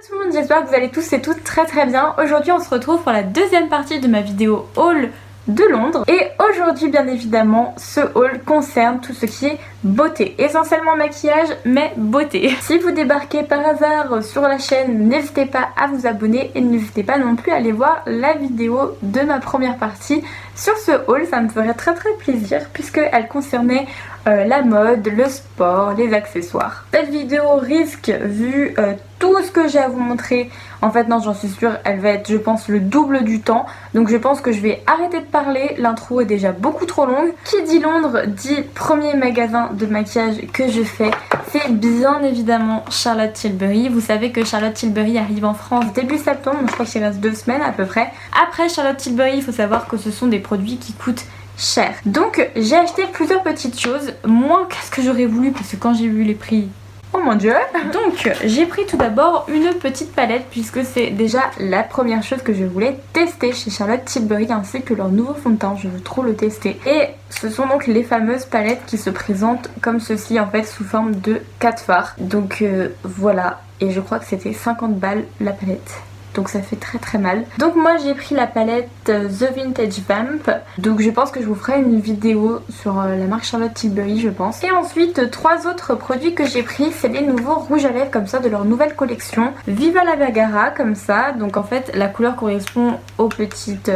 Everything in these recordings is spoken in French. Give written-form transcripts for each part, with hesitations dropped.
tout le monde, j'espère que vous allez tous et toutes très bien. Aujourd'hui on se retrouve pour la deuxième partie de ma vidéo haul de Londres. Et aujourd'hui bien évidemment ce haul concerne tout ce qui est beauté. Essentiellement maquillage mais beauté. Si vous débarquez par hasard sur la chaîne, n'hésitez pas à vous abonner et n'hésitez pas non plus à aller voir la vidéo de ma première partie sur ce haul. Ça me ferait très plaisir puisqu'elle concernait la mode, le sport, les accessoires. Cette vidéo risque, vu tout ce que j'ai à vous montrer, en fait non j'en suis sûre, elle va être je pense le double du temps. Donc je pense que je vais arrêter de parler, l'intro est déjà beaucoup trop longue. Qui dit Londres dit premier magasin de maquillage que je fais. C'est bien évidemment Charlotte Tilbury. Vous savez que Charlotte Tilbury arrive en France début septembre, donc je crois qu'il reste 2 semaines à peu près. Après Charlotte Tilbury, il faut savoir que ce sont des produits qui coûtent cher. Donc j'ai acheté plusieurs petites choses, moins qu'est-ce que j'aurais voulu parce que quand j'ai vu les prix, oh mon dieu. Donc j'ai pris tout d'abord une petite palette puisque c'est déjà la première chose que je voulais tester chez Charlotte Tilbury, ainsi que leur nouveau fond de teint, je veux trop le tester. Et ce sont donc les fameuses palettes qui se présentent comme ceci en fait sous forme de 4 fards. Donc voilà, et je crois que c'était 50 balles la palette. Donc ça fait très mal. Donc moi j'ai pris la palette The Vintage Vamp. Donc je pense que je vous ferai une vidéo sur la marque Charlotte Tilbury je pense. Et ensuite 3 autres produits que j'ai pris, c'est les nouveaux rouges à lèvres comme ça de leur nouvelle collection Viva la Bagara comme ça. Donc en fait la couleur correspond aux petites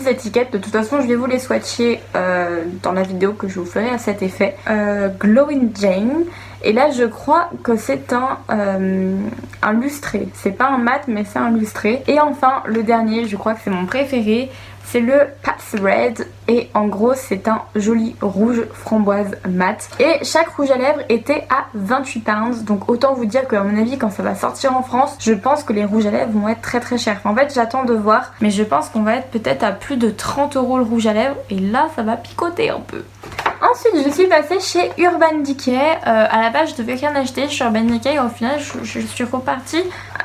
étiquettes. De toute façon je vais vous les swatcher dans la vidéo que je vous ferai à cet effet. Glowing Jane. Et là je crois que c'est un lustré, c'est pas un mat mais c'est un lustré. Et enfin le dernier, je crois que c'est mon préféré, c'est le Paps Red. Et en gros c'est un joli rouge framboise mat. Et chaque rouge à lèvres était à 28 pounds. Donc autant vous dire qu'à mon avis quand ça va sortir en France, je pense que les rouges à lèvres vont être très chers. En fait j'attends de voir, mais je pense qu'on va être peut-être à plus de 30 € le rouge à lèvres. Et là ça va picoter un peu. Ensuite je suis passée chez Urban Decay. À la base je devais rien acheter chez Urban Decay et au final je suis repartie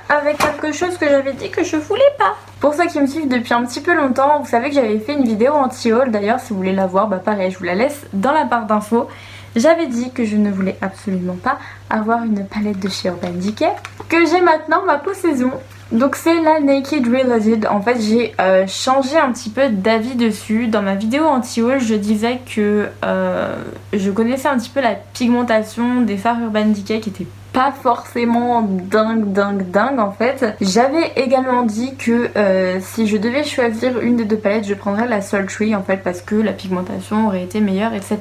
avec quelque chose que j'avais dit que je voulais pas. Pour ceux qui me suivent depuis un petit peu longtemps, vous savez que j'avais fait une vidéo anti-haul. D'ailleurs si vous voulez la voir, bah pareil je vous la laisse dans la barre d'infos. J'avais dit que je ne voulais absolument pas avoir une palette de chez Urban Decay que j'ai maintenant ma possession. Donc c'est la Naked Reloaded. En fait j'ai changé un petit peu d'avis dessus. Dans ma vidéo anti-haul je disais que je connaissais un petit peu la pigmentation des fards Urban Decay qui était pas forcément dingue en fait. J'avais également dit que si je devais choisir une des 2 palettes je prendrais la Sultry en fait parce que la pigmentation aurait été meilleure etc.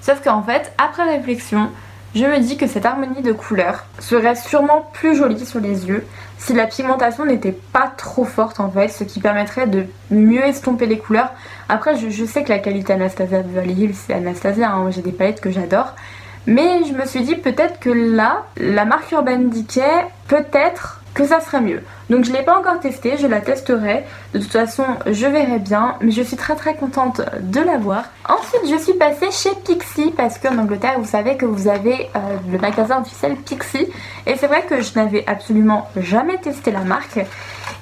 Sauf qu'en fait après réflexion je me dis que cette harmonie de couleurs serait sûrement plus jolie sur les yeux si la pigmentation n'était pas trop forte en fait, ce qui permettrait de mieux estomper les couleurs. Après je sais que la qualité Anastasia Beverly Hills c'est Anastasia, hein, j'ai des palettes que j'adore. Mais je me suis dit peut-être que là, la marque Urban Decay, peut-être que ça serait mieux. Donc je ne l'ai pas encore testé, je la testerai. De toute façon, je verrai bien. Mais je suis très contente de l'avoir. Ensuite, je suis passée chez Pixi parce qu'en Angleterre, vous savez que vous avez le magasin officiel Pixi. Et c'est vrai que je n'avais absolument jamais testé la marque.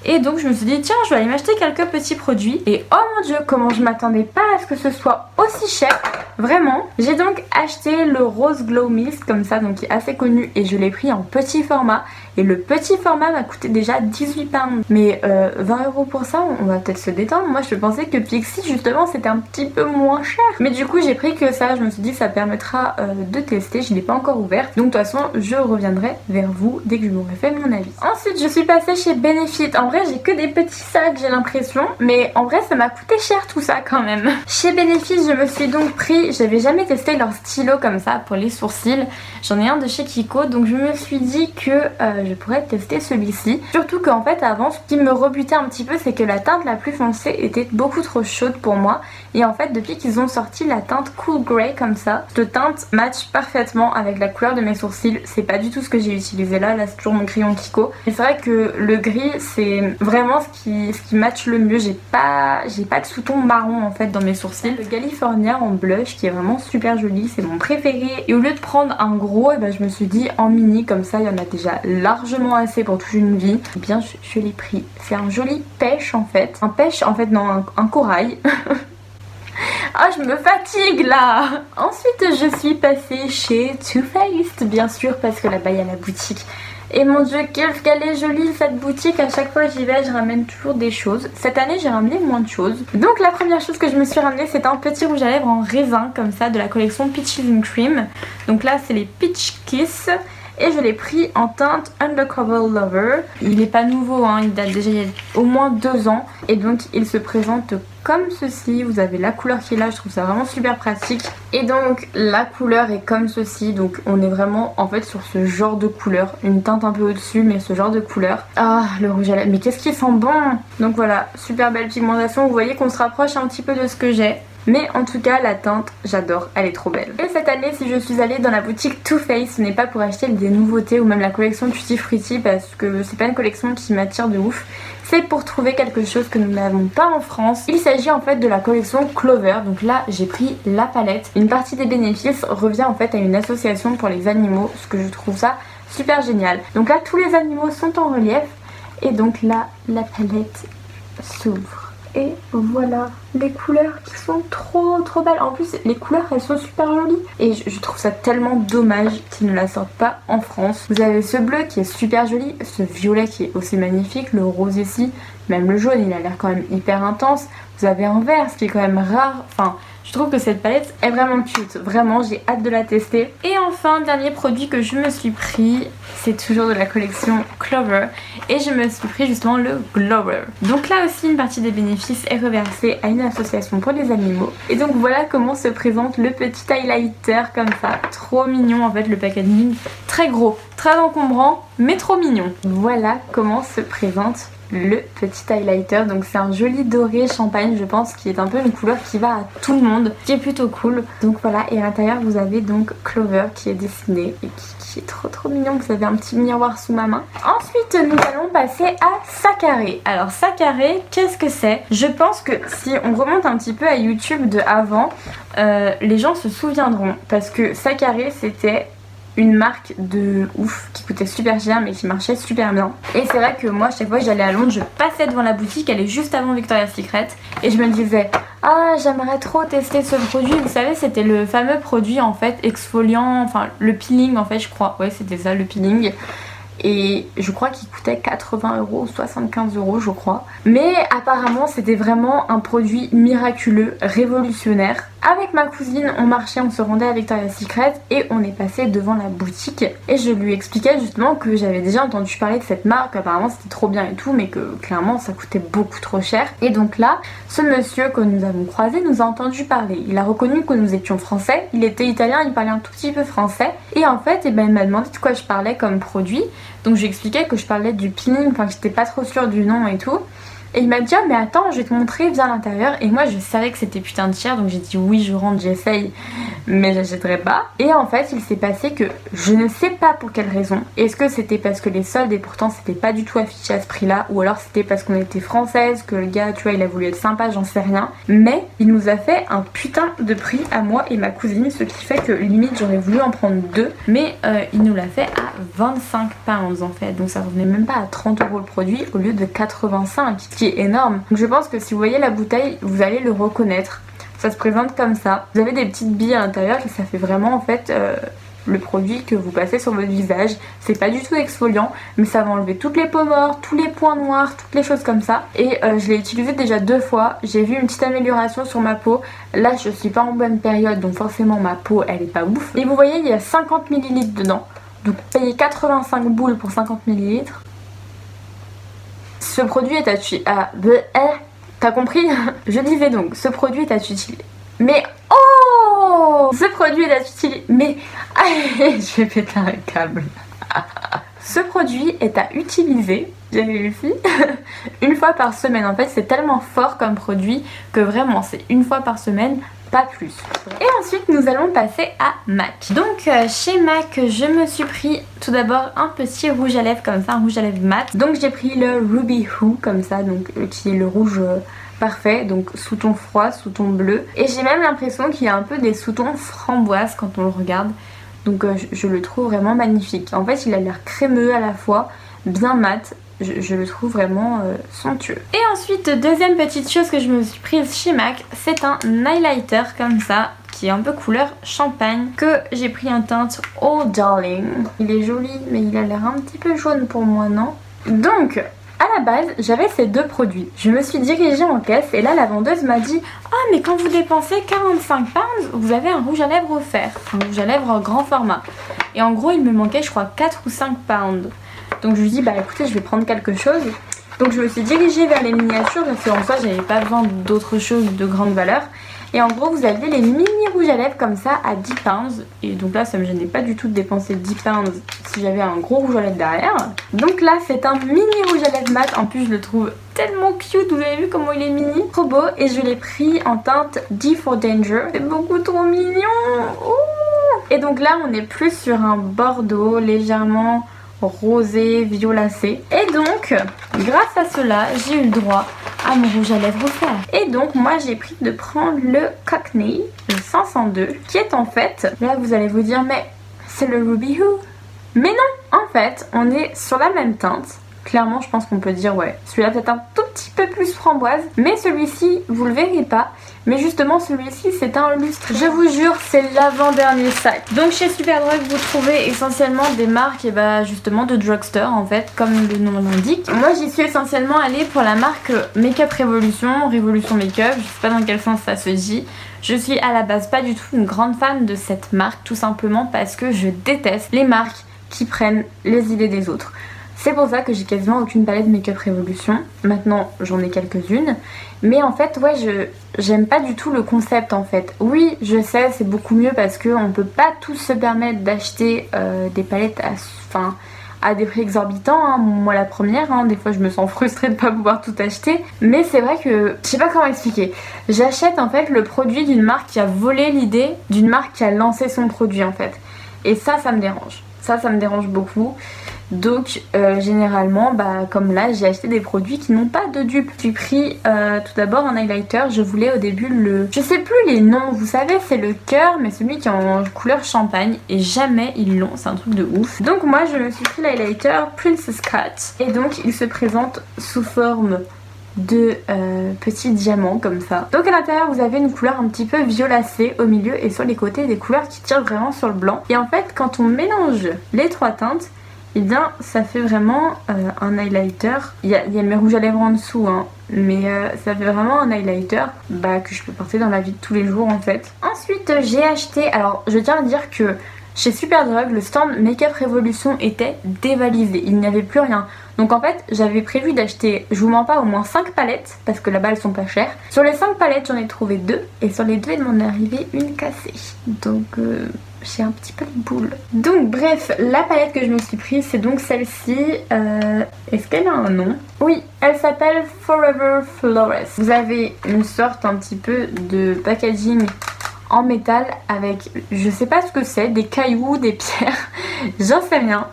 Et donc je me suis dit tiens je vais aller m'acheter quelques petits produits. Et oh mon dieu comment je m'attendais pas à ce que ce soit aussi cher. Vraiment. J'ai donc acheté le Rose Glow Mist comme ça, donc qui est assez connu. Et je l'ai pris en petit format. Et le petit format m'a coûté déjà 18 pounds. Mais 20 € pour ça, on va peut-être se détendre. Moi je pensais que Pixi justement c'était un petit peu moins cher. Mais du coup j'ai pris que ça, je me suis dit que ça permettra de tester. Je ne l'ai pas encore ouvert. Donc de toute façon je reviendrai vers vous dès que je m'aurai fait mon avis. Ensuite je suis passée chez Benefit. En vrai j'ai que des petits sacs j'ai l'impression. Mais en vrai ça m'a coûté cher tout ça quand même. Chez Benefit je me suis donc pris, j'avais jamais testé leur stylo comme ça pour les sourcils. J'en ai un de chez Kiko. Donc je me suis dit que je pourrais tester celui-ci. Surtout qu'en fait avant ce qui me rebutait un petit peu c'est que la teinte la plus foncée était beaucoup trop chaude pour moi. Et en fait depuis qu'ils ont sorti la teinte Cool Grey comme ça, cette teinte match parfaitement avec la couleur de mes sourcils. C'est pas du tout ce que j'ai utilisé là c'est toujours mon crayon Kiko. Et c'est vrai que le gris c'est vraiment ce qui match le mieux. J'ai pas de sous-ton marron en fait dans mes sourcils. Le California en blush qui est vraiment super joli, c'est mon préféré. Et au lieu de prendre un gros, et ben je me suis dit en mini comme ça il y en a déjà largement assez pour toute une vie. Et bien je l'ai pris. C'est un joli pêche en fait. Un pêche en fait non un corail. Ah je me fatigue là. Ensuite je suis passée chez Too Faced bien sûr parce que là-bas il y a la boutique Et mon dieu, qu'elle est jolie cette boutique, à chaque fois j'y vais je ramène toujours des choses. Cette année j'ai ramené moins de choses. Donc la première chose que je me suis ramenée c'est un petit rouge à lèvres en raisin comme ça de la collection Peaches and Cream. Donc là c'est les Peach Kiss. Et je l'ai pris en teinte Undercover Lover. Il n'est pas nouveau, hein, il date déjà il y a au moins 2 ans. Et donc il se présente comme ceci. Vous avez la couleur qui est là, je trouve ça vraiment super pratique. Et donc la couleur est comme ceci. Donc on est vraiment en fait sur ce genre de couleur. Une teinte un peu au-dessus mais ce genre de couleur. Ah le rouge à lèvres, mais qu'est-ce qu'il sent bon. Donc voilà, super belle pigmentation. Vous voyez qu'on se rapproche un petit peu de ce que j'ai. Mais en tout cas la teinte j'adore, elle est trop belle. Et cette année si je suis allée dans la boutique Too Faced, ce n'est pas pour acheter des nouveautés ou même la collection Tutti Frutti parce que c'est pas une collection qui m'attire de ouf. C'est pour trouver quelque chose que nous n'avons pas en France. Il s'agit en fait de la collection Clover. Donc là j'ai pris la palette. Une partie des bénéfices revient en fait à une association pour les animaux, ce que je trouve ça super génial. Donc là tous les animaux sont en relief et donc là la palette s'ouvre. Et voilà les couleurs qui sont trop belles. En plus les couleurs elles sont super jolies. Et je trouve ça tellement dommage qu'ils ne la sortent pas en France. Vous avez ce bleu qui est super joli, ce violet qui est aussi magnifique, le rose ici, même le jaune il a l'air quand même hyper intense. Vous avez un vert ce qui est quand même rare. Enfin je trouve que cette palette est vraiment cute. Vraiment j'ai hâte de la tester. Et enfin dernier produit que je me suis pris, c'est toujours de la collection Clover. Et je me suis pris justement le Glower. Donc là aussi une partie des bénéfices est reversée à une association pour les animaux. Et donc voilà comment se présente le petit highlighter comme ça. Trop mignon en fait le packaging. Très gros, très encombrant mais trop mignon. Voilà comment se présente le petit highlighter. Donc c'est un joli doré champagne je pense, qui est un peu une couleur qui va à tout le monde, qui est plutôt cool. Donc voilà, et à l'intérieur vous avez donc Clover qui est dessiné et qui est trop mignon. Vous avez un petit miroir sous ma main. Ensuite nous allons passer à Sacaré. Alors Sacaré, qu'est-ce que c'est? Je pense que si on remonte un petit peu à YouTube de avant, les gens se souviendront parce que Sacaré c'était une marque de ouf qui coûtait super cher mais qui marchait super bien. Et c'est vrai que moi chaque fois que j'allais à Londres je passais devant la boutique, elle est juste avant Victoria's Secret, et je me disais ah j'aimerais trop tester ce produit. Vous savez c'était le fameux produit en fait exfoliant, enfin le peeling en fait je crois, ouais c'était ça le peeling. Et je crois qu'il coûtait 80 € ou 75 € je crois. Mais apparemment c'était vraiment un produit miraculeux, révolutionnaire. Avec ma cousine on marchait, on se rendait à Victoria's Secret et on est passé devant la boutique. Et je lui expliquais justement que j'avais déjà entendu parler de cette marque, apparemment c'était trop bien et tout, mais que clairement ça coûtait beaucoup trop cher. Et donc là, ce monsieur que nous avons croisé nous a entendu parler. Il a reconnu que nous étions français, il était italien, il parlait un tout petit peu français. Et en fait, il m'a demandé de quoi je parlais comme produit. Donc je lui expliquais que je parlais du peeling, enfin que j'étais pas trop sûre du nom et tout. Et il m'a dit ah mais attends je vais te montrer, viens à l'intérieur. Et moi je savais que c'était putain de cher, donc j'ai dit oui je rentre, j'essaye, mais j'achèterai pas. Et en fait il s'est passé que je ne sais pas pour quelle raison. Est-ce que c'était parce que les soldes et pourtant c'était pas du tout affiché à ce prix là, ou alors c'était parce qu'on était française, que le gars tu vois il a voulu être sympa, j'en sais rien. Mais il nous a fait un putain de prix à moi et ma cousine, ce qui fait que limite j'aurais voulu en prendre 2. Mais il nous l'a fait à 25 pounds en fait, donc ça revenait même pas à 30 € le produit au lieu de 85, ce qui est énorme. Donc je pense que si vous voyez la bouteille vous allez le reconnaître. Ça se présente comme ça. Vous avez des petites billes à l'intérieur et ça fait vraiment en fait le produit que vous passez sur votre visage. C'est pas du tout exfoliant mais ça va enlever toutes les peaux mortes, tous les points noirs, toutes les choses comme ça. Et je l'ai utilisé déjà 2 fois. J'ai vu une petite amélioration sur ma peau. Là je suis pas en bonne période donc forcément ma peau elle est pas ouf. Et vous voyez il y a 50 ml dedans. Donc payer 85 boules pour 50 ml. Ce produit est à t'as compris? Je disais donc, ce produit est à utiliser. Mais oh, ce produit est à utiliser. Mais je vais péter un câble. Ce produit est à utiliser, j'ai réussi, une fois par semaine. En fait, c'est tellement fort comme produit que vraiment, c'est une fois par semaine, pas plus. Et ensuite, nous allons passer à MAC. Donc, chez MAC, je me suis pris tout d'abord un petit rouge à lèvres comme ça, un rouge à lèvres mat. Donc, j'ai pris le Ruby Hue comme ça, donc qui est le rouge parfait, donc sous-ton froid, sous-ton bleu. Et j'ai même l'impression qu'il y a un peu des sous-tons framboise quand on le regarde. Donc je le trouve vraiment magnifique. En fait il a l'air crémeux à la fois, bien mat. Je le trouve vraiment somptueux. Et ensuite deuxième petite chose que je me suis prise chez MAC, c'est un highlighter comme ça, qui qui est un peu couleur champagne, que j'ai pris en teinte Oh Darling. Il est joli mais il a l'air un petit peu jaune pour moi, non? Donc à la base j'avais ces deux produits. Je me suis dirigée en caisse et là la vendeuse m'a dit ah mais quand vous dépensez 45 pounds vous avez un rouge à lèvres offert. Un rouge à lèvres en grand format. Et en gros il me manquait je crois 4 ou 5 pounds. Donc je lui dis bah écoutez je vais prendre quelque chose. Donc je me suis dirigée vers les miniatures parce qu'en soi j'avais pas besoin d'autre chose de grande valeur. Et en gros vous aviez les mini rouges à lèvres comme ça à 10 pounds. Et donc là ça me gênait pas du tout de dépenser 10 pounds si j'avais un gros rouge à lèvres derrière. Donc là c'est un mini rouge à lèvres mat. En plus je le trouve tellement cute. Vous avez vu comment il est mini? Trop beau. Et je l'ai pris en teinte D for Danger. C'est beaucoup trop mignon. Ouh. Et donc là on est plus sur un bordeaux légèrement rosé, violacé. Et donc grâce à cela j'ai eu le droit à mon rouge à lèvres offert. Et donc moi j'ai pris de prendre le Cockney, le 502, qui est en fait, là vous allez vous dire mais c'est le Ruby Who. Mais non, en fait on est sur la même teinte. Clairement je pense qu'on peut dire ouais, celui-là peut-être un tout petit peu plus framboise, mais celui-ci vous le verrez pas. Mais justement celui-ci c'est un lustre. Je vous jure c'est l'avant-dernier sac. Donc chez Superdrug vous trouvez essentiellement des marques et bah justement de drugstore en fait comme le nom l'indique. Moi j'y suis essentiellement allée pour la marque Make-up Revolution, Revolution Make-up, je sais pas dans quel sens ça se dit. Je suis à la base pas du tout une grande fan de cette marque tout simplement parce que je déteste les marques qui prennent les idées des autres. C'est pour ça que j'ai quasiment aucune palette Make-up Revolution. Maintenant j'en ai quelques-unes. Mais en fait ouais j'aime pas du tout le concept en fait. Oui je sais c'est beaucoup mieux parce qu'on peut pas tous se permettre d'acheter des palettes à des prix exorbitants. Hein. Moi la première, hein, des fois je me sens frustrée de pas pouvoir tout acheter. Mais c'est vrai que je sais pas comment expliquer. J'achète en fait le produit d'une marque qui a volé l'idée d'une marque qui a lancé son produit en fait. Et ça me dérange. Ça me dérange beaucoup. Donc généralement bah, comme là j'ai acheté des produits qui n'ont pas de dupe. J'ai pris tout d'abord un highlighter. Je voulais au début le... Je sais plus les noms, vous savez c'est le cœur mais celui qui est en couleur champagne. Et jamais ils l'ont, c'est un truc de ouf. Donc moi je me suis pris l'highlighter Princess Cut. Et donc il se présente sous forme de petits diamants comme ça. Donc à l'intérieur vous avez une couleur un petit peu violacée au milieu et sur les côtés des couleurs qui tirent vraiment sur le blanc. Et en fait quand on mélange les trois teintes, et bien ça fait vraiment un highlighter. Il y a mes rouges à lèvres en dessous hein, mais ça fait vraiment un highlighter bah, que je peux porter dans la vie de tous les jours en fait. Ensuite j'ai acheté, alors je tiens à dire que chez Superdrug le stand Make-up Revolution était dévalisé, il n'y avait plus rien. Donc en fait j'avais prévu d'acheter, je vous mens pas, au moins 5 palettes parce que là-bas elles sont pas chères. Sur les 5 palettes j'en ai trouvé 2 et sur les 2 il m'en est arrivé une cassée. Donc j'ai un petit peu de boule. Donc bref, la palette que je me suis prise c'est donc celle-ci. Est-ce qu'elle a un nom? Oui, elle s'appelle Forever Flawless. Vous avez une sorte un petit peu de packaging en métal avec, je sais pas ce que c'est, des cailloux, des pierres, j'en sais rien.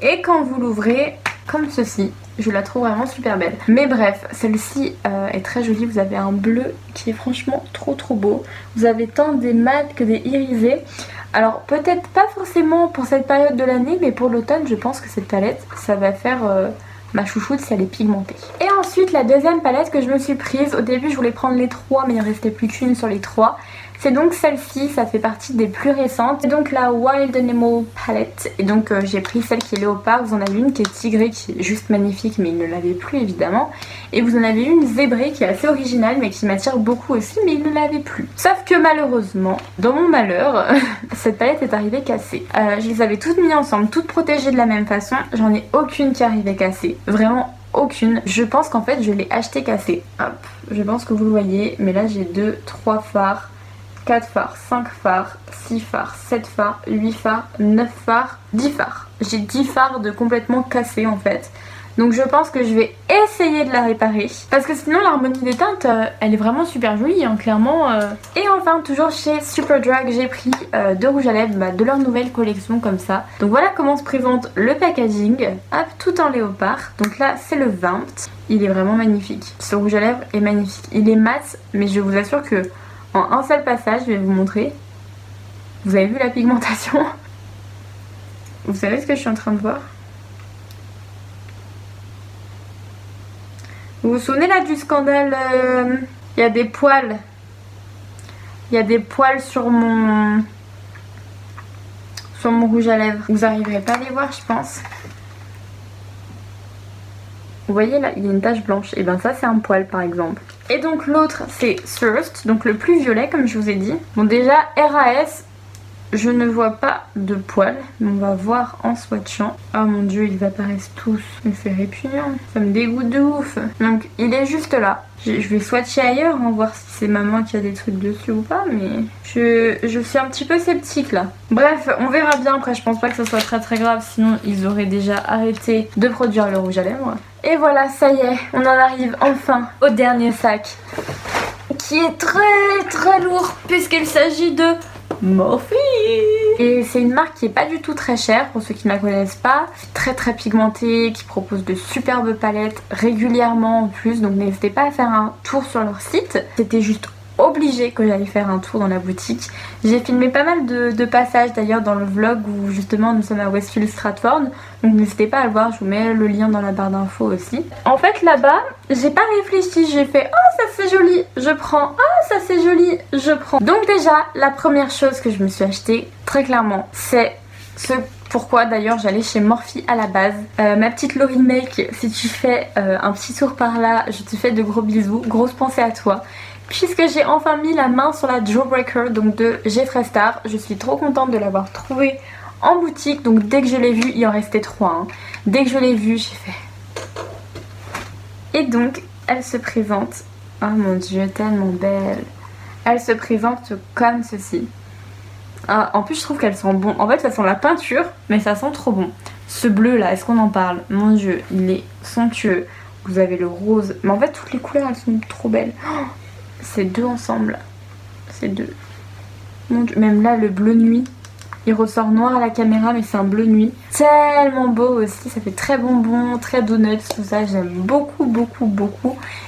Et quand vous l'ouvrez comme ceci, je la trouve vraiment super belle. Mais bref, celle-ci est très jolie. Vous avez un bleu qui est franchement trop beau. Vous avez tant des mats que des irisés. Alors peut-être pas forcément pour cette période de l'année, mais pour l'automne je pense que cette palette ça va faire ma chouchoute si elle est pigmentée. Et ensuite la deuxième palette que je me suis prise, au début je voulais prendre les 3 mais il ne restait plus qu'une sur les 3. C'est donc celle-ci, ça fait partie des plus récentes. C'est donc la Wild Animal Palette. Et donc j'ai pris celle qui est léopard. Vous en avez une qui est tigrée qui est juste magnifique mais il ne l'avait plus évidemment. Et vous en avez une zébrée qui est assez originale mais qui m'attire beaucoup aussi mais il ne l'avait plus. Sauf que malheureusement, dans mon malheur, cette palette est arrivée cassée. Je les avais toutes mises ensemble, toutes protégées de la même façon. J'en ai aucune qui arrivait cassée. Vraiment aucune. Je pense qu'en fait je l'ai acheté cassée. Hop, je pense que vous le voyez. Mais là j'ai 2, 3 fards. 4 fards, 5 fards, 6 fards, 7 fards, 8 fards, 9 fards, 10 fards. J'ai 10 fards de complètement cassés en fait. Donc je pense que je vais essayer de la réparer. Parce que sinon l'harmonie des teintes, elle est vraiment super jolie hein, clairement. Et enfin toujours chez Superdrug, j'ai pris 2 rouges à lèvres de leur nouvelle collection comme ça. Donc voilà comment se présente le packaging. Hop, tout en léopard. Donc là c'est le Vamped. Il est vraiment magnifique. Ce rouge à lèvres est magnifique. Il est mat mais je vous assure que en un seul passage, je vais vous montrer. Vous avez vu la pigmentation? Vous savez ce que je suis en train de voir? Vous vous souvenez là du scandale? Il y a des poils. il y a des poils sur mon rouge à lèvres. Vous n'arriverez pas à les voir, je pense. Vous voyez là, il y a une tache blanche. Et ben ça, c'est un poil par exemple. Et donc l'autre, c'est Thirst, donc le plus violet comme je vous ai dit. Bon déjà, RAS, je ne vois pas de poils, mais on va voir en swatchant. Oh mon dieu, ils apparaissent tous. Mais c'est répugnant, ça me dégoûte de ouf. Donc il est juste là. Je vais swatcher ailleurs, hein, voir si c'est maman qui a des trucs dessus ou pas, mais je suis un petit peu sceptique là. Bref, on verra bien. Après, je pense pas que ce soit très grave, sinon ils auraient déjà arrêté de produire le rouge à lèvres. Et voilà, ça y est, on en arrive enfin au dernier sac, qui est très lourd puisqu'il s'agit de Morphe. Et c'est une marque qui est pas du tout très chère pour ceux qui ne la connaissent pas. Très pigmentée, qui propose de superbes palettes régulièrement en plus. Donc n'hésitez pas à faire un tour sur leur site. C'était juste obligé que j'aille faire un tour dans la boutique. J'ai filmé pas mal de passages d'ailleurs dans le vlog où justement nous sommes à Westfield Stratford. Donc n'hésitez pas à le voir, je vous mets le lien dans la barre d'infos aussi. En fait là-bas, j'ai pas réfléchi, j'ai fait oh ça c'est joli, je prends, oh ça c'est joli, je prends. Donc déjà, la première chose que je me suis achetée, très clairement, c'est ce pourquoi d'ailleurs j'allais chez Morphe à la base. Ma petite Laurie Make, si tu fais un petit tour par là, je te fais de gros bisous, grosse pensée à toi. Puisque j'ai enfin mis la main sur la Jawbreaker donc de Jeffree Star, je suis trop contente de l'avoir trouvée en boutique. Donc dès que je l'ai vue, il en restait 3 hein. Dès que je l'ai vue, j'ai fait... Et donc elle se présente, oh mon dieu, tellement belle. Elle se présente comme ceci. Ah, en plus je trouve qu'elle sent bon. En fait ça sent la peinture, mais ça sent trop bon. Ce bleu là, est-ce qu'on en parle? Mon dieu, il est somptueux. Vous avez le rose, mais en fait toutes les couleurs elles sont trop belles. Oh, c'est deux ensemble, c'est deux. Mon Dieu. Même là le bleu nuit, il ressort noir à la caméra mais c'est un bleu nuit. Tellement beau aussi, ça fait très bonbon, très donuts, tout ça. J'aime beaucoup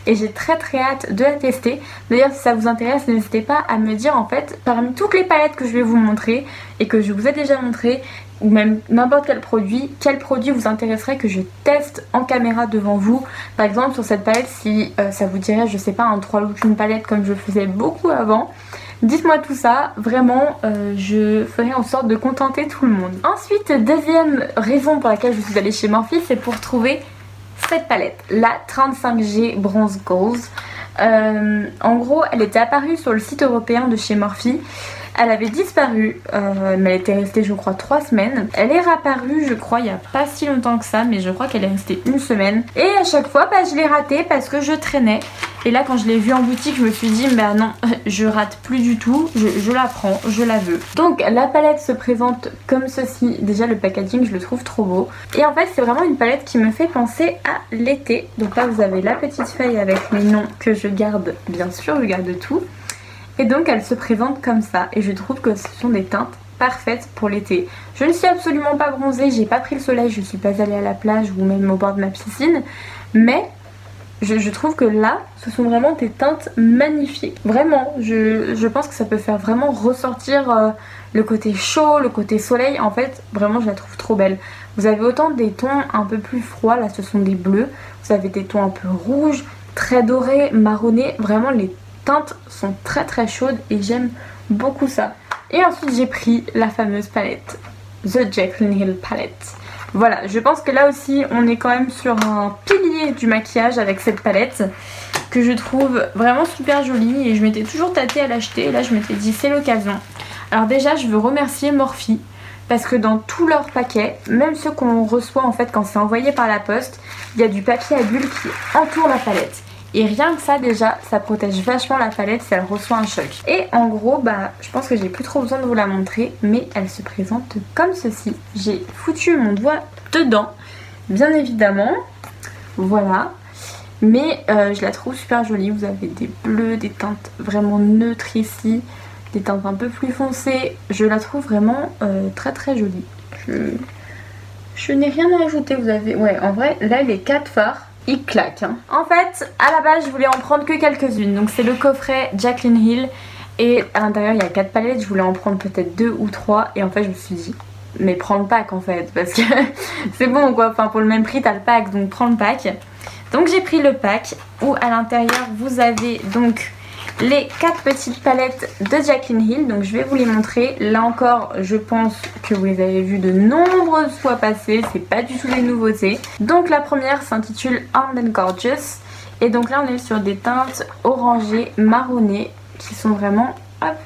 et j'ai très hâte de la tester. D'ailleurs si ça vous intéresse, n'hésitez pas à me dire en fait parmi toutes les palettes que je vais vous montrer et que je vous ai déjà montré, ou même n'importe quel produit vous intéresserait que je teste en caméra devant vous. Par exemple sur cette palette, si ça vous dirait, je sais pas, un 3 looks une palette comme je faisais beaucoup avant, dites-moi tout ça, vraiment je ferai en sorte de contenter tout le monde. Ensuite, deuxième raison pour laquelle je suis allée chez Morphe, c'est pour trouver cette palette, la 35G Bronze Goals. En gros elle était apparue sur le site européen de chez Morphe. Elle avait disparu, mais elle était restée je crois 3 semaines. Elle est réapparue je crois il n'y a pas si longtemps que ça, mais je crois qu'elle est restée 1 semaine. Et à chaque fois je l'ai ratée parce que je traînais. Et là quand je l'ai vue en boutique je me suis dit bah non, je rate plus du tout, je la prends, je la veux. Donc la palette se présente comme ceci. Déjà le packaging je le trouve trop beau. Et en fait c'est vraiment une palette qui me fait penser à l'été. Donc là vous avez la petite feuille avec les noms que je garde, bien sûr je garde tout. Et donc elle se présente comme ça et je trouve que ce sont des teintes parfaites pour l'été. Je ne suis absolument pas bronzée, j'ai pas pris le soleil, je suis pas allée à la plage ou même au bord de ma piscine, mais je trouve que là ce sont vraiment des teintes magnifiques. Vraiment, je pense que ça peut faire vraiment ressortir le côté chaud, le côté soleil. En fait vraiment je la trouve trop belle. Vous avez autant des tons un peu plus froids, là ce sont des bleus, vous avez des tons un peu rouges, très dorés, marronnés, vraiment les teintes sont très chaudes et j'aime beaucoup ça. Et ensuite j'ai pris la fameuse palette, The Jaclyn Hill Palette. Voilà, je pense que là aussi on est quand même sur un pilier du maquillage avec cette palette que je trouve vraiment super jolie et je m'étais toujours tâtée à l'acheter et là je m'étais dit c'est l'occasion. Alors déjà je veux remercier Morphe parce que dans tous leurs paquets, même ceux qu'on reçoit en fait quand c'est envoyé par la poste, il y a du papier à bulles qui entoure la palette. Et rien que ça déjà, ça protège vachement la palette si elle reçoit un choc. Et en gros, bah je pense que j'ai plus trop besoin de vous la montrer, mais elle se présente comme ceci. J'ai foutu mon doigt dedans, bien évidemment. Voilà. Mais je la trouve super jolie. Vous avez des bleus, des teintes vraiment neutres ici, des teintes un peu plus foncées. Je la trouve vraiment très jolie. Je n'ai rien à ajouter. Vous avez... Ouais, en vrai, là les 4 fards. Il claque hein. En fait à la base je voulais en prendre que quelques-unes. Donc c'est le coffret Jaclyn Hill. Et à l'intérieur il y a 4 palettes. Je voulais en prendre peut-être 2 ou 3. Et en fait je me suis dit mais prends le pack en fait. Parce que c'est bon quoi. Enfin pour le même prix t'as le pack. Donc prends le pack. Donc j'ai pris le pack où à l'intérieur vous avez donc les 4 petites palettes de Jaclyn Hill. Donc je vais vous les montrer. Là encore, je pense que vous les avez vues de nombreuses fois passer. C'est pas du tout des nouveautés. Donc la première s'intitule Armed and Gorgeous. Et donc là on est sur des teintes orangées, marronnées qui sont vraiment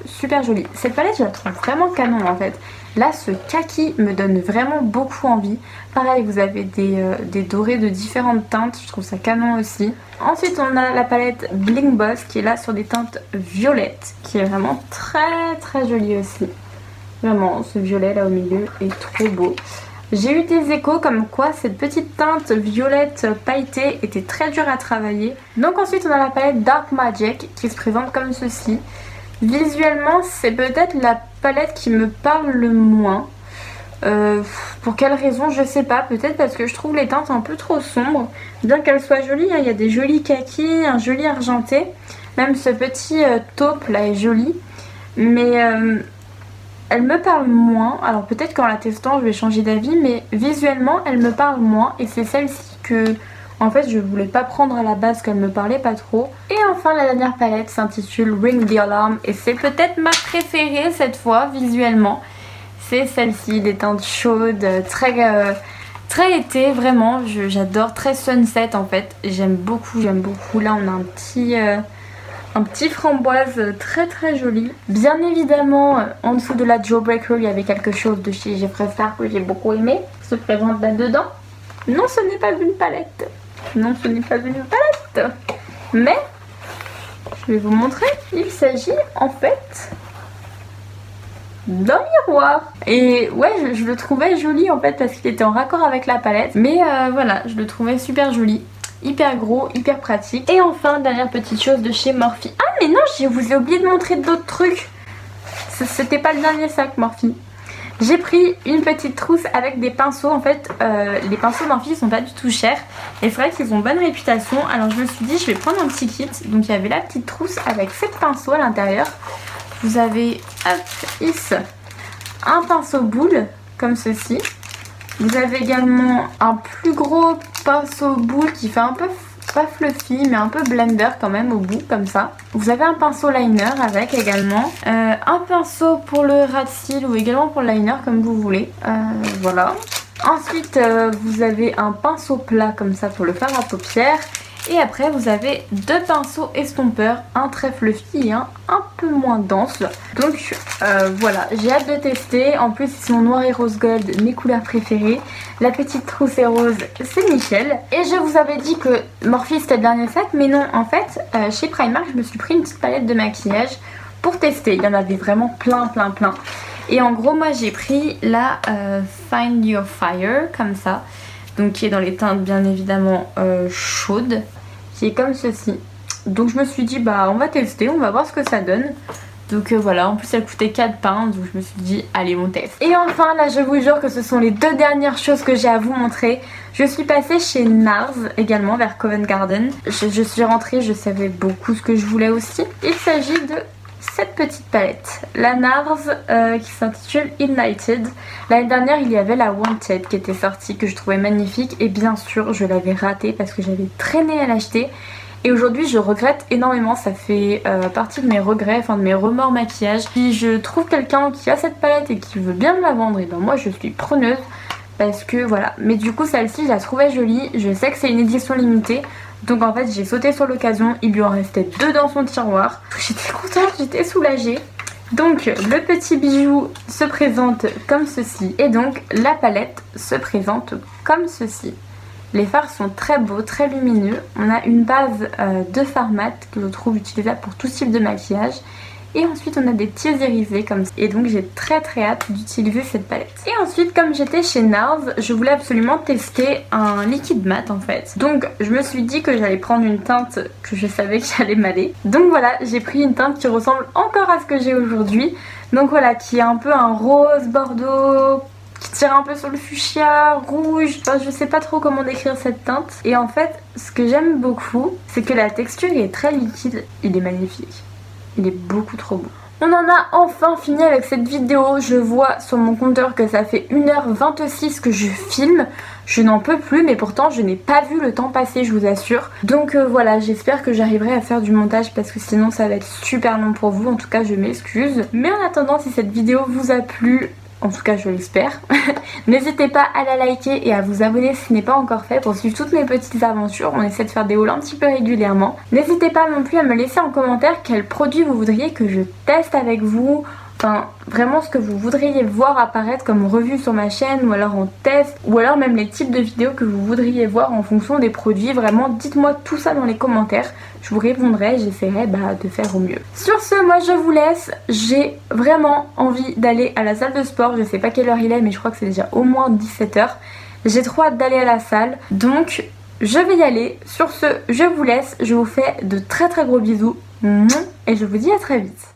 super jolies. Cette palette je la trouve vraiment canon en fait. Là ce kaki me donne vraiment beaucoup envie. Pareil, vous avez des dorés de différentes teintes, je trouve ça canon aussi. Ensuite on a la palette Bling Boss qui est là sur des teintes violettes, qui est vraiment très jolie aussi. Vraiment, ce violet là au milieu est trop beau. J'ai eu des échos comme quoi cette petite teinte violette pailletée était très dure à travailler. Donc ensuite on a la palette Dark Magic qui se présente comme ceci. Visuellement c'est peut-être la palette qui me parle le moins. Pour quelle raison je sais pas, peut-être parce que je trouve les teintes un peu trop sombres. Bien qu'elles soient jolies, hein, il y a des jolis kakis, un joli argenté. Même ce petit taupe là est joli. Mais elle me parle moins. Alors peut-être qu'en la testant je vais changer d'avis, mais visuellement elle me parle moins. Et c'est celle-ci que en fait je voulais pas prendre à la base, qu'elle me parlait pas trop. Et enfin la dernière palette s'intitule Ring the Alarm. Et c'est peut-être ma préférée cette fois visuellement. C'est celle-ci, des teintes chaudes, très été, vraiment, j'adore, très sunset en fait, j'aime beaucoup. Là on a un petit framboise très joli. Bien évidemment, en dessous de la Jawbreaker, il y avait quelque chose de chez Jeffree Star que j'ai beaucoup aimé, se présente là-dedans. Non, ce n'est pas une palette, mais je vais vous montrer, il s'agit en fait d'un miroir. Et ouais, je le trouvais joli en fait parce qu'il était en raccord avec la palette. Mais voilà, je le trouvais super joli. Hyper gros, hyper pratique. Et enfin, dernière petite chose de chez Morphe. Ah mais non, je vous ai oublié de montrer d'autres trucs. C'était pas le dernier sac Morphe. J'ai pris une petite trousse avec des pinceaux. En fait, les pinceaux Morphe sont pas du tout chers. Et c'est vrai qu'ils ont bonne réputation. Alors je me suis dit, je vais prendre un petit kit. Donc il y avait la petite trousse avec 7 pinceaux à l'intérieur. Vous avez un pinceau boule comme ceci. Vous avez également un plus gros pinceau boule qui fait un peu, pas fluffy, mais un peu blender quand même au bout comme ça. Vous avez un pinceau liner avec également. Un pinceau pour le ras de cils ou également pour le liner comme vous voulez. Voilà. Ensuite vous avez un pinceau plat comme ça pour le fard à paupières. Et après vous avez 2 pinceaux estompeurs, un très fluffy et un peu moins dense. Donc voilà, j'ai hâte de tester. En plus ils sont noir et rose gold, mes couleurs préférées. La petite trousse est rose, c'est Michel. Et je vous avais dit que Morphe c'était le dernier sac, mais non, en fait chez Primark je me suis pris une petite palette de maquillage pour tester. Il y en avait vraiment plein. Et en gros moi j'ai pris la Find Your Fire comme ça. Donc qui est dans les teintes bien évidemment chaudes, qui est comme ceci. Donc je me suis dit bah on va tester, on va voir ce que ça donne. Donc voilà, en plus elle coûtait 4 pounds, donc je me suis dit allez on teste. Et enfin là je vous jure que ce sont les 2 dernières choses que j'ai à vous montrer. Je suis passée chez NARS également vers Covent Garden. Je suis rentrée, je savais beaucoup ce que je voulais aussi. Il s'agit de cette petite palette, la NARS qui s'intitule Ignited. L'année dernière il y avait la Wanted qui était sortie, que je trouvais magnifique, et bien sûr je l'avais ratée parce que j'avais traîné à l'acheter. Et aujourd'hui je regrette énormément, ça fait partie de mes regrets, enfin de mes remords maquillage. Si je trouve quelqu'un qui a cette palette et qui veut bien me la vendre, et ben moi je suis preneuse. Parce que voilà, mais du coup celle-ci je la trouvais jolie, je sais que c'est une édition limitée. Donc en fait j'ai sauté sur l'occasion, il lui en restait 2 dans son tiroir. J'étais contente, j'étais soulagée. Donc le petit bijou se présente comme ceci. Et donc la palette se présente comme ceci. Les fards sont très beaux, très lumineux. On a une base de fard mat que je trouve utilisable pour tout type de maquillage. Et ensuite on a des petits irisés comme ça. Et donc j'ai très hâte d'utiliser cette palette. Et ensuite comme j'étais chez NARS, je voulais absolument tester un liquide mat en fait. Donc je me suis dit que j'allais prendre une teinte que je savais que j'allais m'aller. Donc voilà, j'ai pris une teinte qui ressemble encore à ce que j'ai aujourd'hui. Donc voilà, qui est un peu un rose bordeaux, qui tire un peu sur le fuchsia, rouge, enfin je sais pas trop comment décrire cette teinte. Et en fait ce que j'aime beaucoup, c'est que la texture est très liquide, il est magnifique. Il est beaucoup trop beau. On en a enfin fini avec cette vidéo. Je vois sur mon compteur que ça fait 1h26 que je filme. Je n'en peux plus, mais pourtant je n'ai pas vu le temps passer, je vous assure. Donc voilà, j'espère que j'arriverai à faire du montage parce que sinon ça va être super long pour vous. En tout cas, je m'excuse. Mais en attendant, si cette vidéo vous a plu, en tout cas je l'espère, n'hésitez pas à la liker et à vous abonner si ce n'est pas encore fait pour suivre toutes mes petites aventures. On essaie de faire des hauls un petit peu régulièrement. N'hésitez pas non plus à me laisser en commentaire quels produits vous voudriez que je teste avec vous. Enfin, vraiment ce que vous voudriez voir apparaître comme revue sur ma chaîne ou alors en test, ou alors même les types de vidéos que vous voudriez voir en fonction des produits. Vraiment, dites-moi tout ça dans les commentaires, je vous répondrai, j'essaierai de faire au mieux. Sur ce, moi je vous laisse, j'ai vraiment envie d'aller à la salle de sport. Je sais pas quelle heure il est, mais je crois que c'est déjà au moins 17 h. J'ai trop hâte d'aller à la salle, donc je vais y aller. Sur ce, je vous laisse, je vous fais de très gros bisous et je vous dis à très vite.